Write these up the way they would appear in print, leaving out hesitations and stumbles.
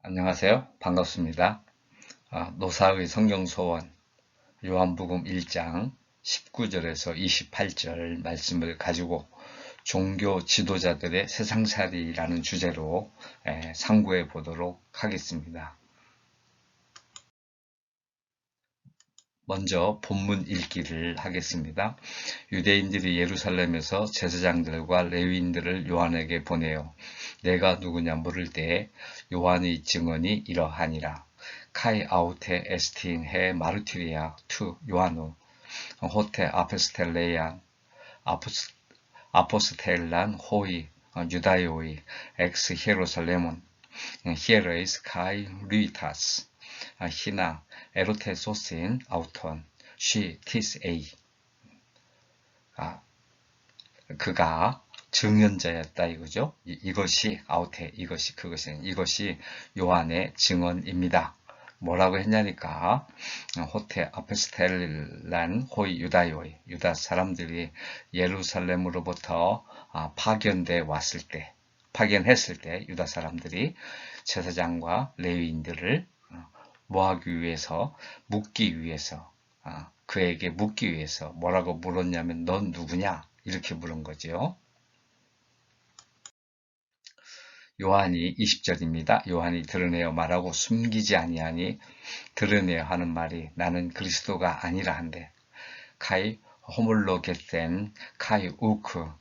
안녕하세요. 반갑습니다. 노사의 성경소원 요한복음 1장 19절에서 28절 말씀을 가지고 종교 지도자들의 세상살이라는 주제로 상고해 보도록 하겠습니다. 먼저 본문 읽기를 하겠습니다. 유대인들이 예루살렘에서 제사장들과 레위인들을 요한에게 보내어 내가 누구냐 물을 때에 요한의 증언이 이러하니라. 카이 아우테 에스틴 해 마르티리아 투 요한우 호테 아포스텔레안 아포스텔란 호이 유다요이 엑스 히에로살레몬 히에레이스 카이 루이타스 히나 에로테소신 아우톤 시 티스 에이 그가 증언자였다 이거죠. 이것이 아우테 이것이 요한의 증언입니다. 뭐라고 했냐니까 호테 아포스텔란 호이 유다요이 유다 사람들이 예루살렘으로부터 파견했을 때 유다 사람들이 제사장과 레위인들을 뭐하기 위해서 그에게 묻기 위해서 뭐라고 물었냐면 넌 누구냐 이렇게 물은 거죠. 요한이 20절입니다. 요한이 드러내어 말하고 숨기지 아니하니 드러내어 하는 말이 나는 그리스도가 아니라 한데 카이 호물로게센 카이 우크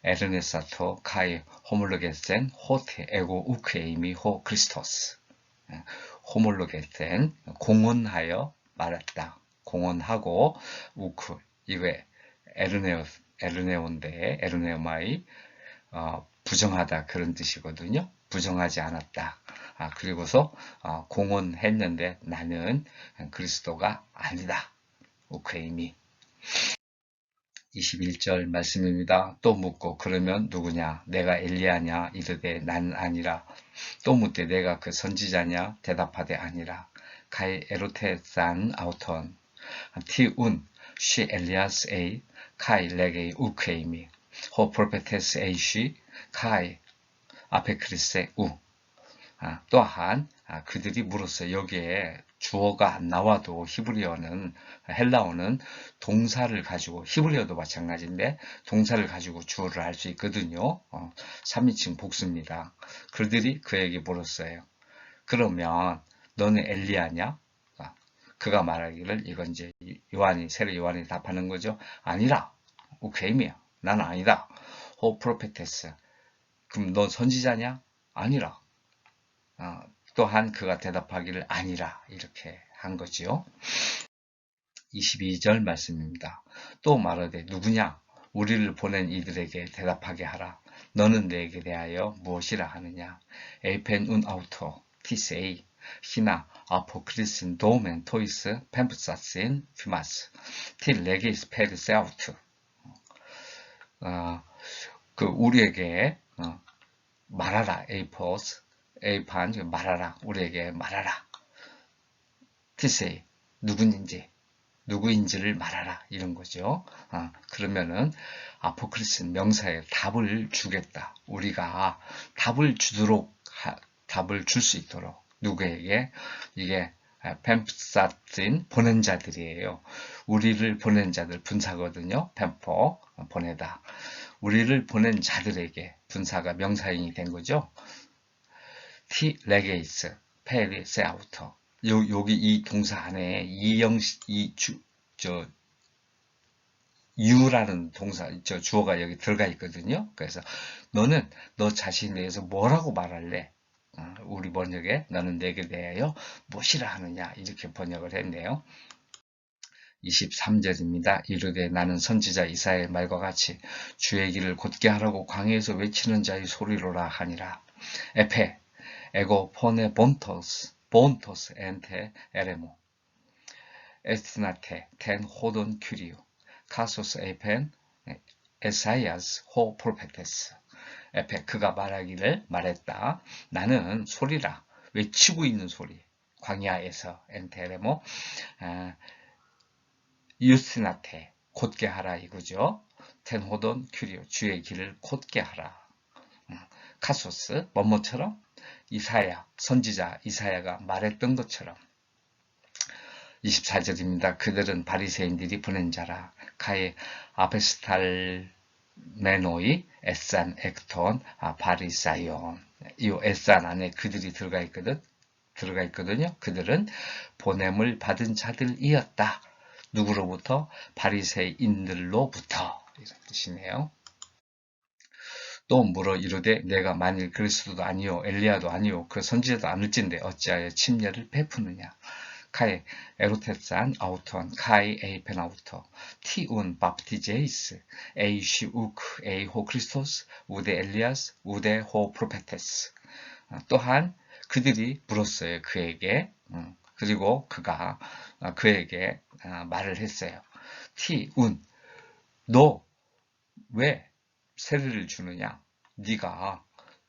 에르네사토 카이 호물로게센 호테 에고 우크에이미 호 크리스토스 호물로게센 공언하여 말했다. 공언하고 우크 이게 에르네온데 에르네오마이 부정하다 그런 뜻이거든요. 부정하지 않았다. 그리고서 공언했는데 나는 그리스도가 아니다. 우크임이 21절 말씀입니다. 또 묻고 그러면 누구냐? 내가 엘리야냐? 이르되 나는 아니라. 또 묻되 내가 그 선지자냐? 대답하되 아니라. 카이 에로테산 아우톤 티운 쉬 엘리아스 에이 카이 레게이 우크임이 호 프로페테스 에이쉬 카이 아페크리세 우 또한 그들이 물었어요. 여기에 주어가 안 나와도 헬라어는 동사를 가지고 히브리어도 마찬가지인데 동사를 가지고 주어를 할 수 있거든요. 3인칭 복수입니다. 그들이 그에게 물었어요. 그러면 너는 엘리야냐? 그가 말하기를 이건 이제 세례 요한이 답하는 거죠. 아니라 우케임이야. 나는 아니다. 호 프로페테스 그럼 넌 선지자냐? 아니라. 또한 그가 대답하기를 아니라 이렇게 한 거지요. 22절 말씀입니다. 또 말하되 누구냐? 우리를 보낸 이들에게 대답하게 하라. 너는 내게 대하여 무엇이라 하느냐? 에이펜 운 아우토 티세이 히나 아포크리신 도멘 토이스 펜프사신 피마스 틸 레게이스 페르세 아우트 우리에게 말하라. 에이판 말하라. 우리에게 말하라. 티세이 누구인지를 말하라. 이런 거죠. 그러면은 아포크리스는 명사에 답을 주겠다. 우리가 답을 줄 수 있도록 누구에게 이게 펜프사진 보낸 자들이에요. 우리를 보낸 자들 분사거든요. 펜포 보내다. 우리를 보낸 자들에게 분사가 명사형이 된 거죠. 티 레게이스 페리 세아우터 여기 이 동사 안에 유라는 동사 주어가 여기 들어가 있거든요. 그래서 너는 너 자신에 대해서 뭐라고 말할래? 우리 번역에 너는 내게 대하여 무엇이라 하느냐 이렇게 번역을 했네요. 23절입니다. 이르되 나는 선지자 이사야의 말과 같이 주의 길을 곧게 하라고 광야에서 외치는 자의 소리로라 하니라. 에페 에고 포네 본토스 엔테 에레모 에스나테 텐 호돈 큐리오 카소스 에펜 에사이아스 호 프로페테스 에페 그가 말했다. 나는 소리라 외치고 있는 소리 광야에서 엔테레모 유스나테 곧게 하라 이거죠. 텐호돈 큐리오 주의 길을 곧게 하라. 카소스 뭐뭐처럼 이사야, 선지자 이사야가 말했던 것처럼 24절입니다. 그들은 바리새인들이 보낸 자라. 카이 아베스탈 메노이 에산 엑톤 바리사이온. 이 에산 안에 그들이 들어가 있거든요. 그들은 보냄을 받은 자들이었다. 누구로부터? 바리새인들로부터. 이런 뜻이네요. 또 물어 이르되 내가 만일 그리스도도 아니요 엘리야도 아니요 그 선지자도 아닐진데 어찌하여 침례를 베푸느냐. 카이 에로테산 아우톤 카이 에이펜 아우터 티운 밥티제이스 에이시 우크 에이호 크리스토스 우데 엘리아스 우데 호 프로페테스. 또한 그들이 물었어요. 그에게. 그리고 그가 그에게 말을 했어요. 티운 너 왜 세례를 주느냐? 네가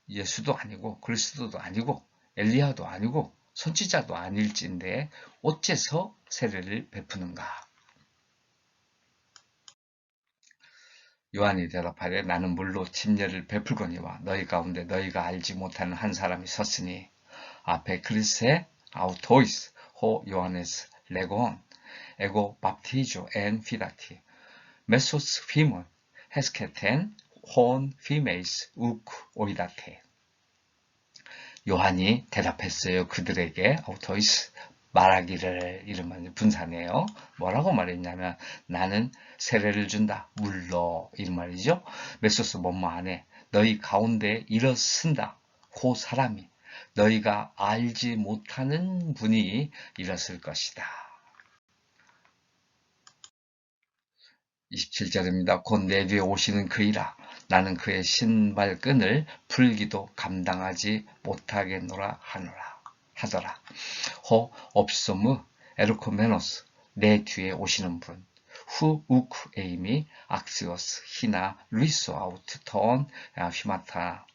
예수도 아니고 그리스도도 아니고 엘리야도 아니고 선지자도 아닐진데 어째서 세례를 베푸는가? 요한이 대답하되 나는 물로 침례를 베풀거니와 너희 가운데 너희가 알지 못하는 한 사람이 섰으니 앞에 그리스에 아우토이스 호 요하네스 레고온 에고 밥티조 엔 피다티 메소스 피몬 헤스케텐 혼 피메이스 우크 오이다테. 요한이 대답했어요. 그들에게 아우토이스 말하기를 이런 분사네요. 뭐라고 말했냐면 나는 세례를 준다. 물로 이런 말이죠. 메소스 뭐뭐 안에 너희 가운데 일어선다. 그 사람이 너희가 알지 못하는 분이 일었을 것이다. 27절입니다. 곧 내 뒤에 오시는 그이라. 나는 그의 신발끈을 풀기도 감당하지 못하겠노라 하더라. 호 옵소무 에르코메노스 내 뒤에 오시는 분. 후 우크 에이미 악시오스 히나 루이소 아우트 톤 휴만타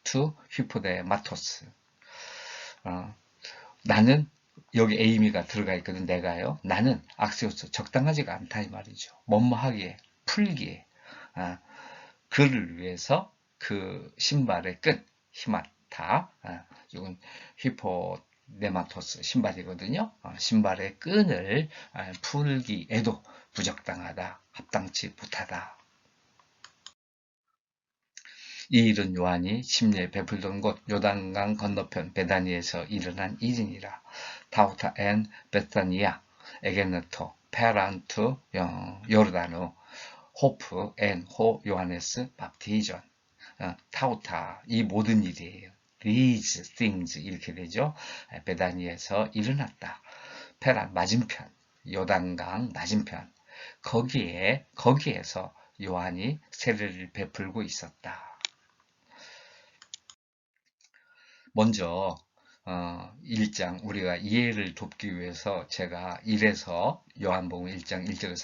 투 휘포데 마토스. 나는 여기 에이미가 들어가 있거든. 내가요. 나는 악시오스 적당하지가 않다 이 말이죠. 뭐뭐하기에 풀기에 그를 위해서 그 신발의 끈 히마타 이건 휘포네마토스 신발이거든요. 신발의 끈을 풀기에도 부적당하다. 합당치 못하다. 이 일은 요한이 침례 베풀던 곳 요단강 건너편 베다니에서 일어난 일이니라. 타우타 앤 베타니아 에게네토 페란투 요르다누 호프 앤 호 요하네스 밥티전. 타우타 이 모든 일이에요. These things 이렇게 되죠. 베다니에서 일어났다. 페란 맞은편 요단강 맞은편 거기에서 요한이 세례를 베풀고 있었다. 먼저 1장 우리가 이해를 돕기 위해서 제가 1에서 요한복음 1장 1절에서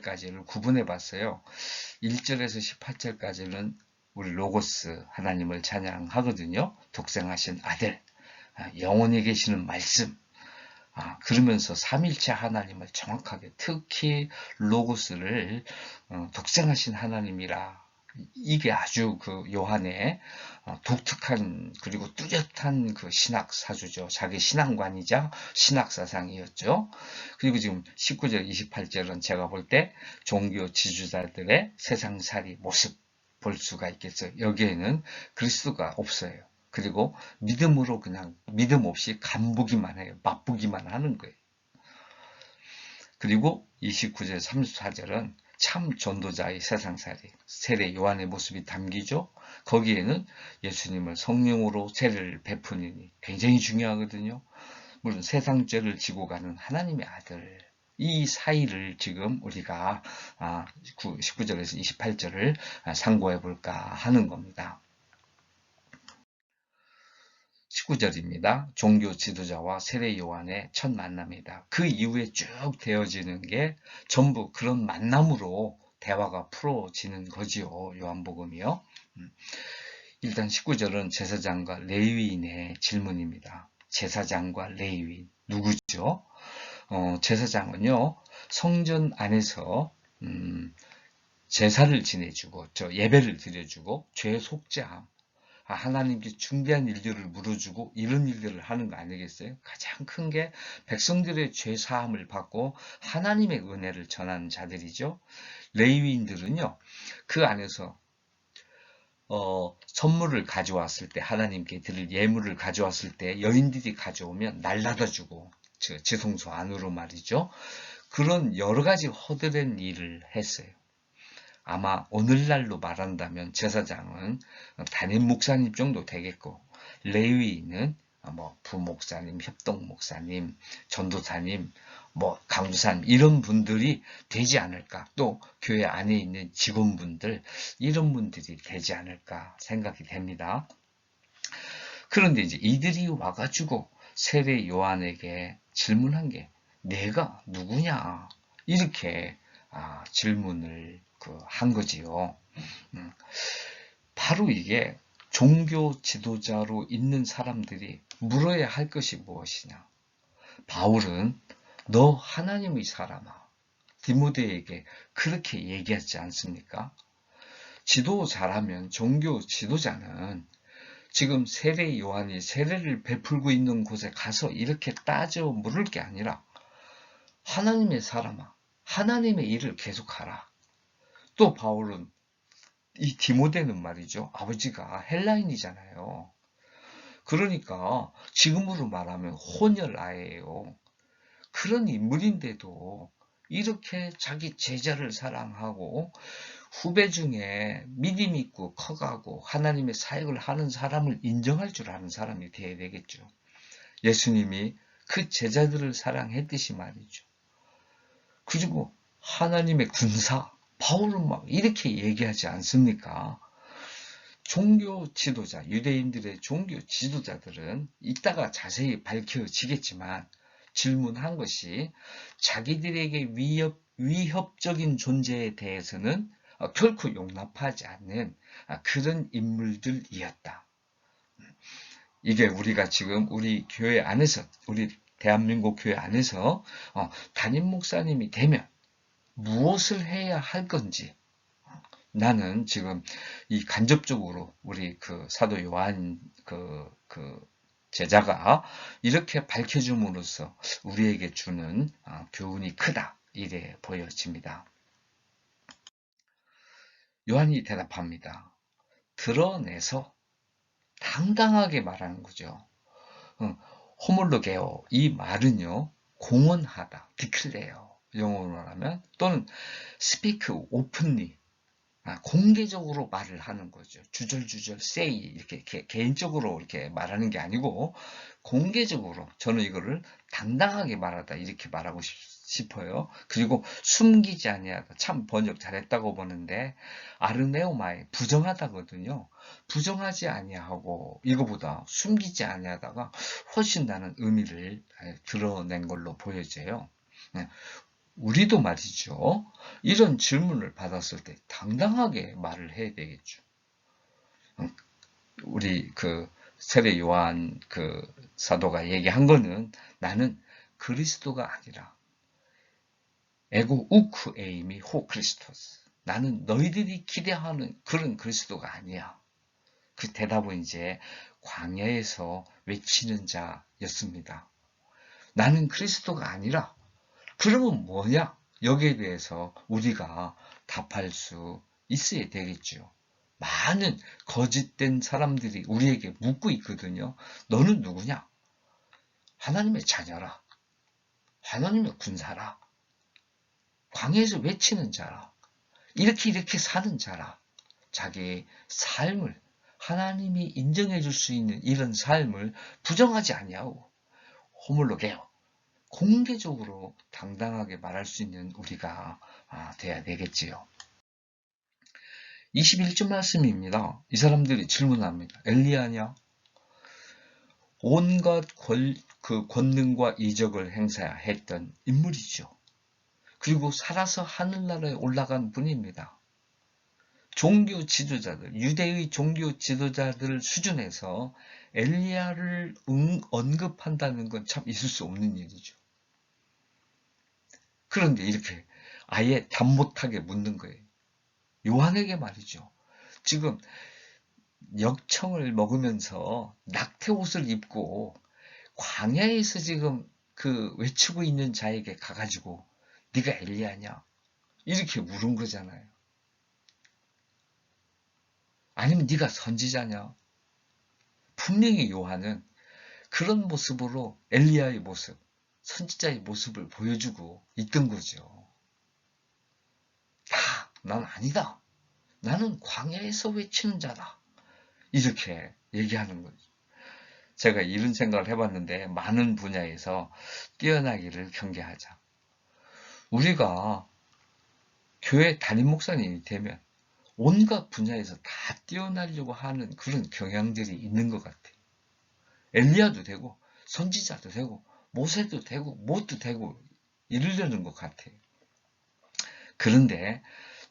34절까지를 구분해 봤어요. 1절에서 18절까지는 우리 로고스 하나님을 찬양하거든요. 독생하신 아들, 영원히 계시는 말씀, 그러면서 삼일체 하나님을 정확하게 특히 로고스를 독생하신 하나님이라 이게 아주 그 요한의 독특한 그리고 뚜렷한 그 신학 사주죠. 자기 신앙관이자 신학 사상이었죠. 그리고 지금 19절, 28절은 제가 볼 때 종교 지주자들의 세상살이 모습 볼 수가 있겠어요. 여기에는 그리스도가 없어요. 그리고 믿음으로 그냥 믿음 없이 간보기만 해요. 맛보기만 하는 거예요. 그리고 29절, 34절은 참 전도자의 세상살이 세례 요한의 모습이 담기죠. 거기에는 예수님을 성령으로 세례를 베푸니 굉장히 중요하거든요. 물론 세상 죄를 지고 가는 하나님의 아들 이 사이를 지금 우리가 19절에서 28절을 상고해 볼까 하는 겁니다. 19절입니다. 종교 지도자와 세례 요한의 첫 만남이다. 그 이후에 쭉 되어지는 게 전부 그런 만남으로 대화가 풀어지는 거지요. 요한복음이요. 일단 19절은 제사장과 레위인의 질문입니다. 제사장과 레위인 누구죠? 제사장은요. 성전 안에서 제사를 지내주고 예배를 드려주고 죄 속죄함 하나님께 중대한 일들을 물어주고 이런 일들을 하는 거 아니겠어요? 가장 큰 게 백성들의 죄 사함을 받고 하나님의 은혜를 전하는 자들이죠. 레위인들은요, 그 안에서 선물을 가져왔을 때, 하나님께 드릴 예물을 가져왔을 때 여인들이 가져오면 날라다 주고, 지성소 안으로 말이죠. 그런 여러 가지 허드렛 일을 했어요. 아마 오늘날로 말한다면 제사장은 담임 목사님 정도 되겠고, 레위인은 뭐 부목사님, 협동목사님, 전도사님, 뭐 강도사님 이런 분들이 되지 않을까. 또 교회 안에 있는 직원분들 이런 분들이 되지 않을까 생각이 됩니다. 그런데 이제 이들이 와가지고 세례 요한에게 질문한 게 내가 누구냐 이렇게 질문을 한 거지요. 바로 이게 종교 지도자로 있는 사람들이 물어야 할 것이 무엇이냐. 바울은 너 하나님의 사람아, 디모데에게 그렇게 얘기하지 않습니까? 지도 잘하면 종교 지도자는 지금 세례 요한이 세례를 베풀고 있는 곳에 가서 이렇게 따져 물을 게 아니라 하나님의 사람아, 하나님의 일을 계속하라. 또 바울은 이 디모데는 말이죠. 아버지가 헬라인이잖아요. 그러니까 지금으로 말하면 혼혈아예요. 그런 인물인데도 이렇게 자기 제자를 사랑하고 후배 중에 믿음 있고 커가고 하나님의 사역을 하는 사람을 인정할 줄 아는 사람이 되어야 되겠죠. 예수님이 그 제자들을 사랑했듯이 말이죠. 그리고 하나님의 군사, 바울은 막 이렇게 얘기하지 않습니까? 종교 지도자, 유대인들의 종교 지도자들은 이따가 자세히 밝혀지겠지만 질문한 것이 자기들에게 위협적인 존재에 대해서는 결코 용납하지 않는 그런 인물들이었다. 이게 우리가 지금 우리 교회 안에서, 우리 대한민국 교회 안에서 담임 목사님이 되면 무엇을 해야 할 건지 나는 지금 이 간접적으로 우리 사도 요한 제자가 이렇게 밝혀줌으로써 우리에게 주는 교훈이 크다 이래 보여집니다. 요한이 대답합니다. 드러내서 당당하게 말하는 거죠. 호몰로게오 이 말은요 공언하다, 디클레어 영어로 말하면 또는 speak openly 공개적으로 말을 하는 거죠. 주절주절 say 이렇게 개인적으로 이렇게 말하는 게 아니고 공개적으로 저는 이거를 당당하게 말하다 이렇게 말하고 싶어요. 그리고 숨기지 아니하다 참 번역 잘했다고 보는데 아르네오마에 부정하다거든요. 부정하지 아니하고 이거보다 숨기지 아니하다가 훨씬 나는 의미를 드러낸 걸로 보여져요. 우리도 말이죠. 이런 질문을 받았을 때 당당하게 말을 해야 되겠죠. 우리 세례 요한 사도가 얘기한 거는 나는 그리스도가 아니라 에고 우크 에이미 호 크리스토스. 나는 너희들이 기대하는 그런 그리스도가 아니야. 그 대답은 이제 광야에서 외치는 자였습니다. 나는 그리스도가 아니라 그러면 뭐냐? 여기에 대해서 우리가 답할 수 있어야 되겠죠. 많은 거짓된 사람들이 우리에게 묻고 있거든요. 너는 누구냐? 하나님의 자녀라. 하나님의 군사라. 광야에서 외치는 자라. 이렇게 사는 자라. 자기의 삶을 하나님이 인정해 줄 수 있는 이런 삶을 부정하지 아니하고 호물로게요. 공개적으로 당당하게 말할 수 있는 우리가 돼야 되겠지요. 21절 말씀입니다. 이 사람들이 질문합니다. 엘리야냐? 온갖 권능과 이적을 행사했던 인물이죠. 그리고 살아서 하늘나라에 올라간 분입니다. 종교 지도자들, 유대의 종교 지도자들 수준에서 엘리야를 언급한다는 건 참 있을 수 없는 일이죠. 그런데 이렇게 아예 답 못하게 묻는 거예요. 요한에게 말이죠. 지금 역청을 먹으면서 낙태 옷을 입고 광야에서 지금 그 외치고 있는 자에게 가가지고 네가 엘리야냐? 이렇게 물은 거잖아요. 아니면 네가 선지자냐? 분명히 요한은 그런 모습으로 엘리야의 모습, 선지자의 모습을 보여주고 있던 거죠. 난 아니다. 나는 광야에서 외치는 자다. 이렇게 얘기하는 거죠. 제가 이런 생각을 해봤는데 많은 분야에서 뛰어나기를 경계하자. 우리가 교회 담임 목사님이 되면 온갖 분야에서 다 뛰어나려고 하는 그런 경향들이 있는 것 같아요. 엘리야도 되고 선지자도 되고 모세도 되고 뭣도 되고 이러려는 것 같아요. 그런데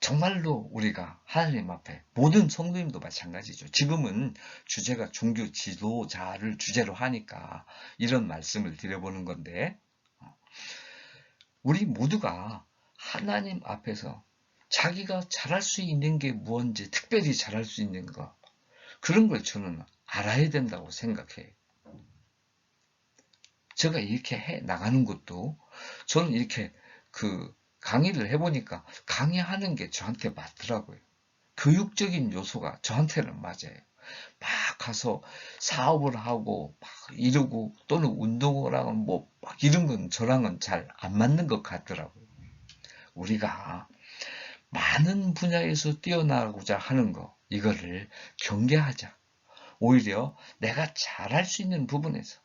정말로 우리가 하나님 앞에 모든 성도님도 마찬가지죠. 지금은 주제가 종교 지도자를 주제로 하니까 이런 말씀을 드려보는 건데 우리 모두가 하나님 앞에서 자기가 잘할 수 있는 게 무언지 특별히 잘할 수 있는 것 그런 걸 저는 알아야 된다고 생각해요. 제가 이렇게 해 나가는 것도 저는 이렇게 강의를 해보니까 강의하는 게 저한테 맞더라고요. 교육적인 요소가 저한테는 맞아요. 막 가서 사업을 하고 막 이러고 또는 운동을 하고 막 이런 건 저랑은 잘 안 맞는 것 같더라고요. 우리가 많은 분야에서 뛰어나가고자 하는 거 이거를 경계하자. 오히려 내가 잘할 수 있는 부분에서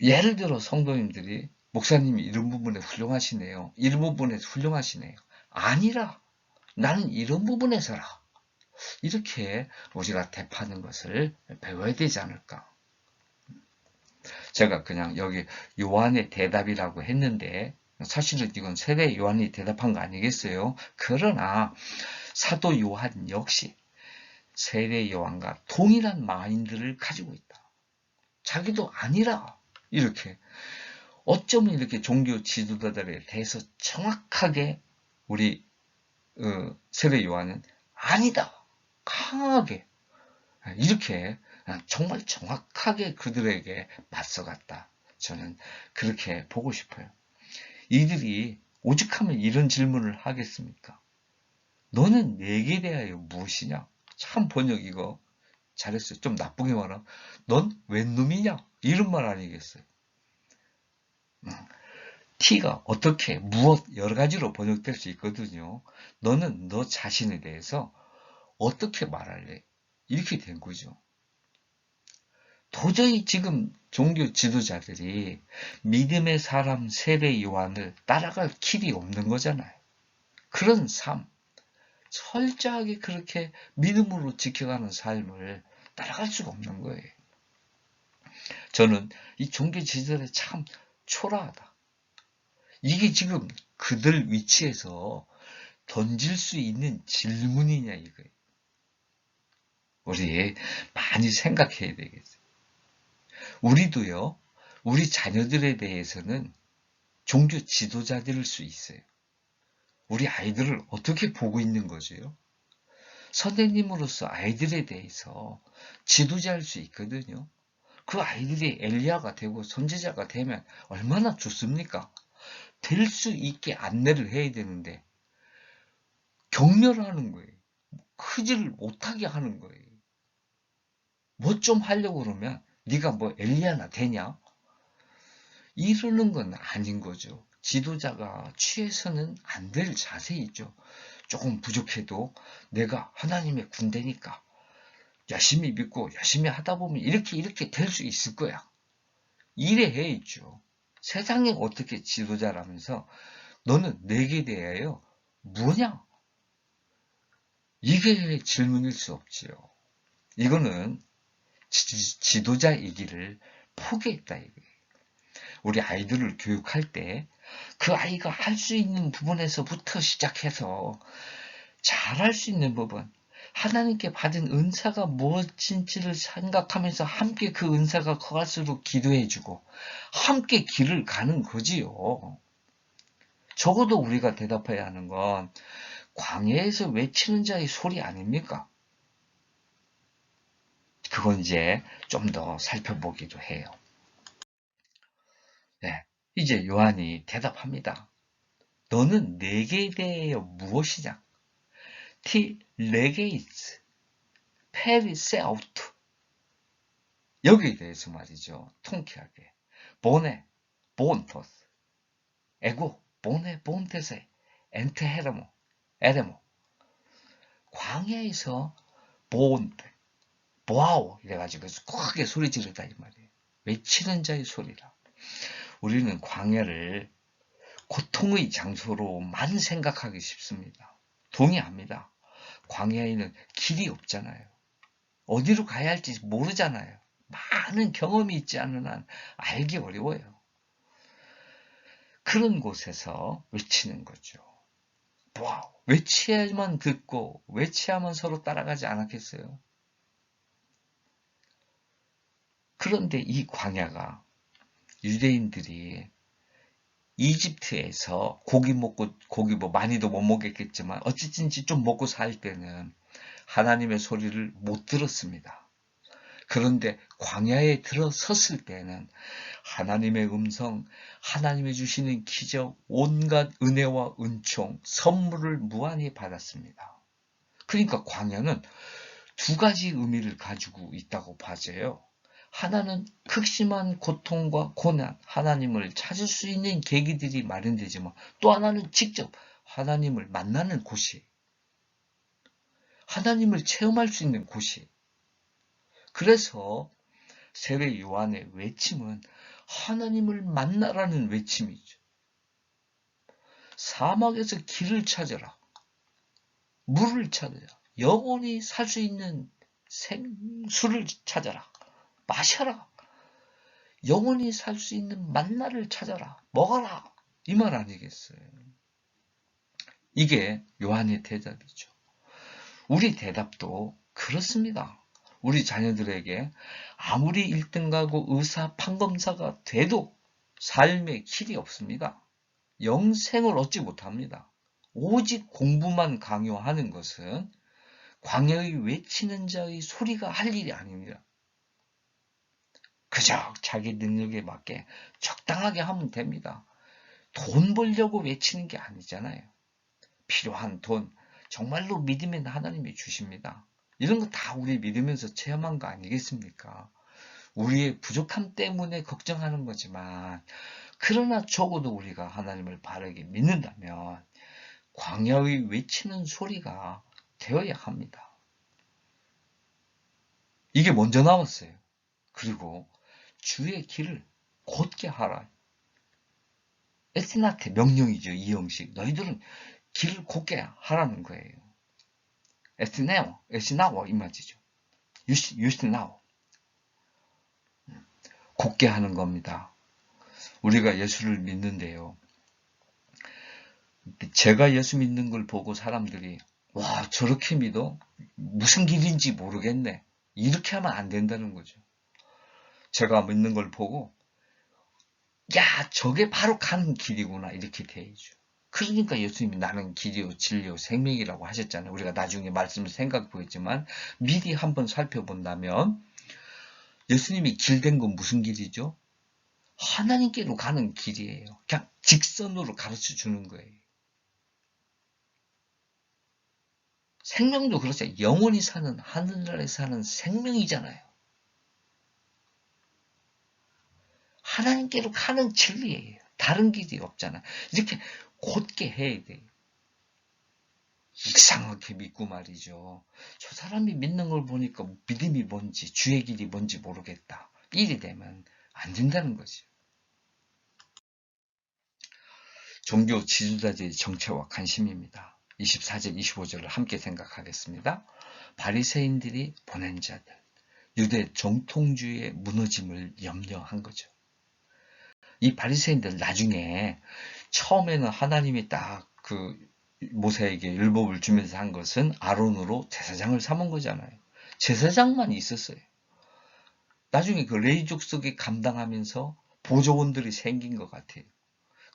예를 들어 성도님들이 목사님이 이런 부분에 훌륭하시네요. 이런 부분에서 훌륭하시네요. 아니라 나는 이런 부분에서라. 이렇게 우리가 대파는 것을 배워야 되지 않을까. 제가 그냥 여기 요한의 대답이라고 했는데 사실은 이건 세례 요한이 대답한 거 아니겠어요? 그러나 사도 요한 역시 세례 요한과 동일한 마인드를 가지고 있다. 자기도 아니라 이렇게 어쩌면 이렇게 종교 지도자들에 대해서 정확하게 우리 세례 요한은 아니다. 강하게 이렇게 정말 정확하게 그들에게 맞서갔다. 저는 그렇게 보고 싶어요. 이들이 오죽하면 이런 질문을 하겠습니까? 너는 내게 대하여 무엇이냐? 참 번역 이거 잘했어요. 좀 나쁘게 말하면 넌 웬 놈이냐? 이런 말 아니겠어요? T가 어떻게 무엇 여러 가지로 번역될 수 있거든요. 너는 너 자신에 대해서 어떻게 말할래? 이렇게 된 거죠. 도저히 지금 종교 지도자들이 믿음의 사람 세례 요한을 따라갈 길이 없는 거잖아요. 그런 삶, 철저하게 그렇게 믿음으로 지켜가는 삶을 따라갈 수가 없는 거예요. 저는 이 종교 지도자들이 참 초라하다. 이게 지금 그들 위치에서 던질 수 있는 질문이냐 이거예요. 우리 많이 생각해야 되겠어요. 우리도요, 우리 자녀들에 대해서는 종교 지도자들일 수 있어요. 우리 아이들을 어떻게 보고 있는 거죠? 선생님으로서 아이들에 대해서 지도자일 수 있거든요. 그 아이들이 엘리야가 되고 선지자가 되면 얼마나 좋습니까? 될 수 있게 안내를 해야 되는데 격려를 하는 거예요. 크지를 못하게 하는 거예요. 뭐 좀 하려고 그러면 네가 뭐 엘리야나 되냐? 이러는 건 아닌 거죠. 지도자가 취해서는 안 될 자세이죠. 조금 부족해도 내가 하나님의 군대니까 열심히 믿고 열심히 하다 보면 이렇게 될 수 있을 거야. 이래 해야죠. 세상에 어떻게 지도자라면서 너는 내게 대하여 뭐냐? 이게 질문일 수 없지요. 이거는 지도자이기를 포기했다 이거예요. 우리 아이들을 교육할 때 그 아이가 할 수 있는 부분에서부터 시작해서 잘할 수 있는 부분, 하나님께 받은 은사가 무엇인지를 생각하면서 함께 그 은사가 커갈수록 기도해주고 함께 길을 가는 거지요. 적어도 우리가 대답해야 하는 건 광야에서 외치는 자의 소리 아닙니까? 그건 이제 좀 더 살펴보기로 해요. 네, 이제 요한이 대답합니다. 너는 내게 대하여 무엇이냐? 티 레게이츠 페리세아우트 여기에 대해서 말이죠. 통쾌하게 보네 본토스 에고 보네 본테세 엔테 헤레모 에레모 광야에서 본테 보아오 이래가지고 크게 소리 지르다 이 말이에요. 외치는 자의 소리라. 우리는 광야를 고통의 장소로만 생각하기 쉽습니다. 동의합니다. 광야에는 길이 없잖아요. 어디로 가야 할지 모르잖아요. 많은 경험이 있지 않은 한 알기 어려워요. 그런 곳에서 외치는 거죠. 와우, 외치야만 듣고 외치야만 서로 따라가지 않았겠어요? 그런데 이 광야가 유대인들이 이집트에서 고기 먹고 고기 뭐 많이도 못 먹겠지만 어찌든지 좀 먹고 살 때는 하나님의 소리를 못 들었습니다. 그런데 광야에 들어섰을 때는 하나님의 음성, 하나님이 주시는 기적, 온갖 은혜와 은총, 선물을 무한히 받았습니다. 그러니까 광야는 두 가지 의미를 가지고 있다고 봐져요. 하나는 극심한 고통과 고난, 하나님을 찾을 수 있는 계기들이 마련되지만 또 하나는 직접 하나님을 만나는 곳이, 하나님을 체험할 수 있는 곳이. 그래서 세례 요한의 외침은 하나님을 만나라는 외침이죠. 사막에서 길을 찾아라. 물을 찾아라. 영원히 살 수 있는 생수를 찾아라. 마셔라. 영원히 살 수 있는 만나를 찾아라. 먹어라. 이 말 아니겠어요? 이게 요한의 대답이죠. 우리 대답도 그렇습니다. 우리 자녀들에게 아무리 1등 가고 의사, 판검사가 돼도 삶의 길이 없습니다. 영생을 얻지 못합니다. 오직 공부만 강요하는 것은 광야의 외치는 자의 소리가 할 일이 아닙니다. 그저 자기 능력에 맞게 적당하게 하면 됩니다. 돈 벌려고 외치는 게 아니잖아요. 필요한 돈, 정말로 믿으면 하나님이 주십니다. 이런 거 다 우리 믿으면서 체험한 거 아니겠습니까? 우리의 부족함 때문에 걱정하는 거지만, 그러나 적어도 우리가 하나님을 바르게 믿는다면 광야의 외치는 소리가 되어야 합니다. 이게 먼저 나왔어요. 그리고 주의 길을 곧게 하라. 에스나테 명령이죠. 이 형식. 너희들은 길을 곧게 하라는 거예요. 에스나워 이 말이죠. 유스나워. 곧게 하는 겁니다. 우리가 예수를 믿는데요. 제가 예수 믿는 걸 보고 사람들이 와 저렇게 믿어? 무슨 길인지 모르겠네. 이렇게 하면 안 된다는 거죠. 제가 믿는 걸 보고 야 저게 바로 가는 길이구나 이렇게 돼야죠. 그러니까 예수님이 나는 길이요 진리요 생명이라고 하셨잖아요. 우리가 나중에 말씀을 생각해 보겠지만 미리 한번 살펴본다면 예수님이 길된 건 무슨 길이죠? 하나님께로 가는 길이에요. 그냥 직선으로 가르쳐 주는 거예요. 생명도 그렇죠. 영원히 사는 하늘나라에 사는 생명이잖아요. 하나님께로 가는 진리예요. 다른 길이 없잖아. 이렇게 곧게 해야 돼요. 이상하게 믿고 말이죠. 저 사람이 믿는 걸 보니까 믿음이 뭔지 주의 길이 뭔지 모르겠다. 일이 되면 안 된다는 거죠. 종교 지도자들의 정체와 관심입니다. 24절, 25절을 함께 생각하겠습니다. 바리새인들이 보낸 자들, 유대 정통주의의 무너짐을 염려한 거죠. 이 바리새인들 나중에 처음에는 하나님이 딱 그 모세에게 율법을 주면서 한 것은 아론으로 제사장을 삼은 거잖아요. 제사장만 있었어요. 나중에 그 레위 족속이 감당하면서 보조원들이 생긴 것 같아요.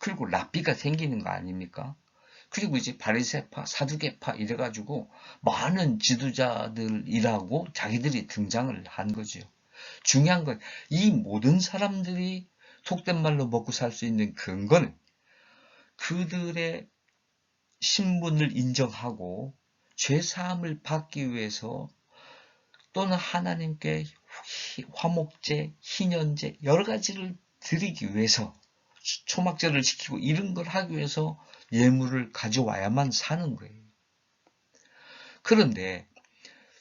그리고 랍비가 생기는 거 아닙니까? 그리고 이제 바리새파, 사두개파 이래가지고 많은 지도자들이라고 자기들이 등장을 한 거죠. 중요한 건 이 모든 사람들이 속된 말로 먹고 살 수 있는 근거는 그들의 신분을 인정하고 죄사함을 받기 위해서 또는 하나님께 화목제, 희년제 여러 가지를 드리기 위해서 초막제를 지키고 이런 걸 하기 위해서 예물을 가져와야만 사는 거예요. 그런데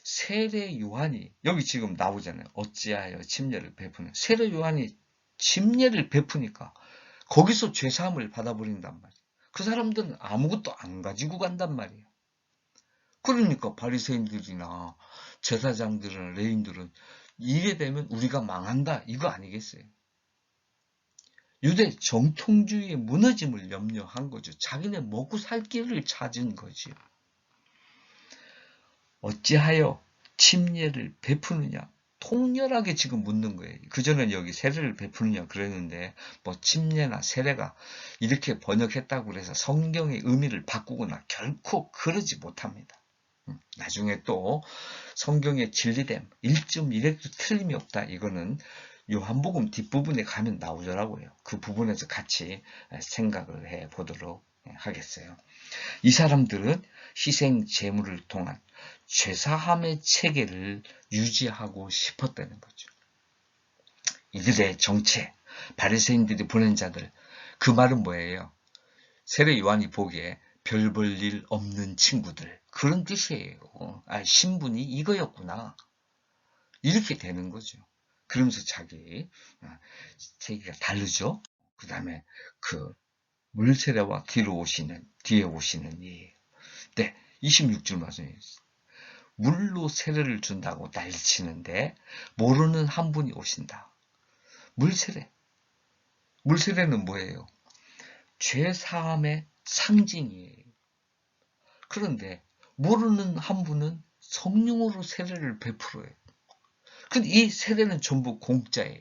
세례 요한이 여기 지금 나오잖아요. 어찌하여 침례를 베푸는 세례 요한이 침례를 베푸니까 거기서 죄사함을 받아버린단 말이에요. 그 사람들은 아무것도 안 가지고 간단 말이에요. 그러니까 바리새인들이나 제사장들은 레인들은 이게 되면 우리가 망한다 이거 아니겠어요? 유대 정통주의의 무너짐을 염려한 거죠. 자기네 먹고 살 길을 찾은 거죠. 어찌하여 침례를 베푸느냐? 통렬하게 지금 묻는 거예요. 그전엔 여기 세례를 베푸느냐 그랬는데 뭐 침례나 세례가 이렇게 번역했다고 해서 성경의 의미를 바꾸거나 결코 그러지 못합니다. 나중에 또 성경의 진리됨 1.1획도 틀림이 없다. 이거는 요한복음 뒷부분에 가면 나오더라고요. 그 부분에서 같이 생각을 해 보도록 하겠어요. 이 사람들은 희생 제물을 통한 죄사함의 체계를 유지하고 싶었다는 거죠. 이들의 정체, 바리새인들이 보낸 자들, 그 말은 뭐예요? 세례 요한이 보기에 별 볼 일 없는 친구들, 그런 뜻이에요. 신분이 이거였구나. 이렇게 되는 거죠. 그러면서 자기가 다르죠. 그 다음에 그 물세례와 뒤에 오시는 이. 네, 26절 말씀이에요. 물로 세례를 준다고 난리치는데 모르는 한 분이 오신다. 물세례. 물세례는 뭐예요? 죄사함의 상징이에요. 그런데 모르는 한 분은 성령으로 세례를 베풀어요. 근데 이 세례는 전부 공짜예요.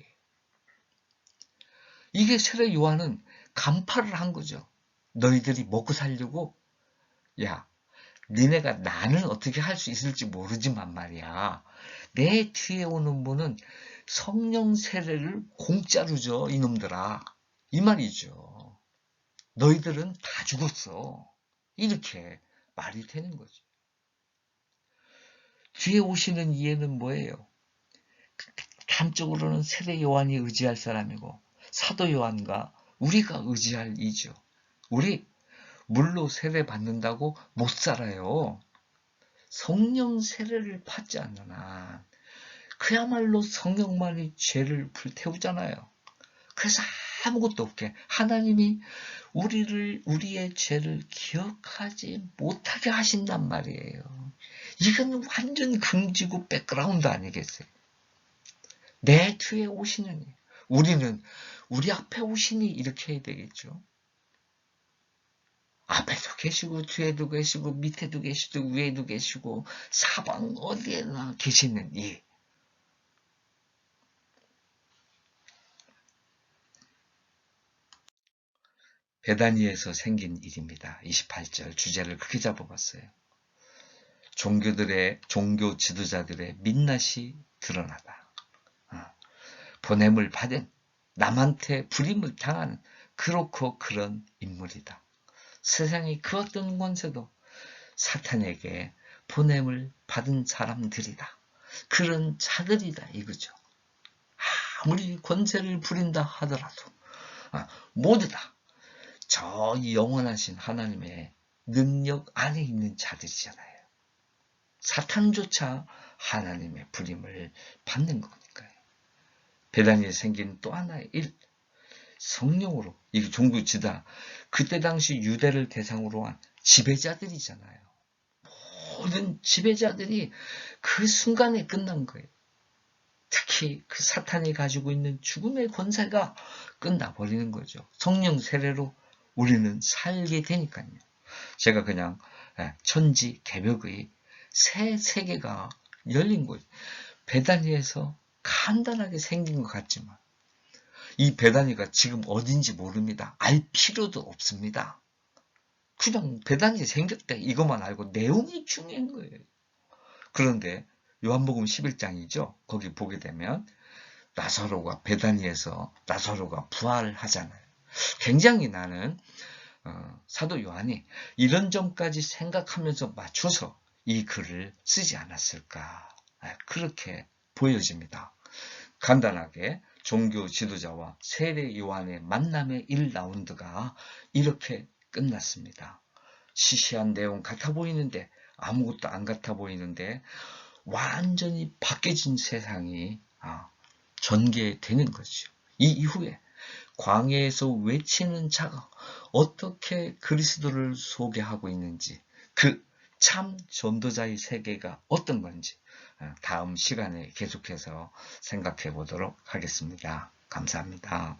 이게 세례 요한은 간파를 한 거죠. 너희들이 먹고 살려고 야 니네가 나는 어떻게 할 수 있을지 모르지만 말이야. 내 뒤에 오는 분은 성령 세례를 공짜로 줘 이놈들아. 이 말이죠. 너희들은 다 죽었어. 이렇게 말이 되는 거죠. 뒤에 오시는 이해는 뭐예요? 한쪽으로는 세례 요한이 의지할 사람이고 사도 요한과 우리가 의지할 이죠. 우리 물로 세례 받는다고 못 살아요. 성령 세례를 받지 않는 한 그야말로 성령만이 죄를 불태우잖아요. 그래서 아무것도 없게 하나님이 우리의 죄를 기억하지 못하게 하신단 말이에요. 이건 완전 금지고 백그라운드 아니겠어요? 내 뒤에 오시느니 우리는 우리 앞에 오시니 이렇게 해야 되겠죠. 앞에도 계시고 뒤에도 계시고 밑에도 계시고 위에도 계시고 사방 어디에나 계시는 이 베다니에서 생긴 일입니다. 28절 주제를 크게 잡아봤어요. 종교 지도자들의 민낯이 드러나다. 보냄을 받은 남한테 불임을 당하는 그렇고 그런 인물이다. 세상의 그 어떤 권세도 사탄에게 보냄을 받은 사람들이다. 그런 자들이다 이거죠. 아무리 권세를 부린다 하더라도 모두 다 저 영원하신 하나님의 능력 안에 있는 자들이잖아요. 사탄조차 하나님의 불임을 받는 거니까요. 베다니에 생긴 또 하나의 일, 성령으로 이 종교지다. 그때 당시 유대를 대상으로 한 지배자들이잖아요. 모든 지배자들이 그 순간에 끝난 거예요. 특히 그 사탄이 가지고 있는 죽음의 권세가 끝나버리는 거죠. 성령 세례로 우리는 살게 되니까요. 제가 그냥 천지 개벽의 새 세계가 열린 거예요. 베다니에서 간단하게 생긴 것 같지만 이 베다니가 지금 어딘지 모릅니다. 알 필요도 없습니다. 그냥 배단이 생겼대. 이것만 알고 내용이 중요한 거예요. 그런데 요한복음 11장이죠. 거기 보게 되면 나사로가 베다니에서 나사로가 부활하잖아요. 굉장히 나는 사도 요한이 이런 점까지 생각하면서 맞춰서 이 글을 쓰지 않았을까, 그렇게 보여집니다. 간단하게 종교 지도자와 세례 요한의 만남의 1라운드가 이렇게 끝났습니다. 시시한 내용 같아 보이는데, 아무것도 안 같아 보이는데 완전히 바뀌어진 세상이 전개되는 거죠. 이 이후에 광야에서 외치는 자가 어떻게 그리스도를 소개하고 있는지, 그 참 전도자의 세계가 어떤 건지 다음 시간에 계속해서 생각해 보도록 하겠습니다. 감사합니다.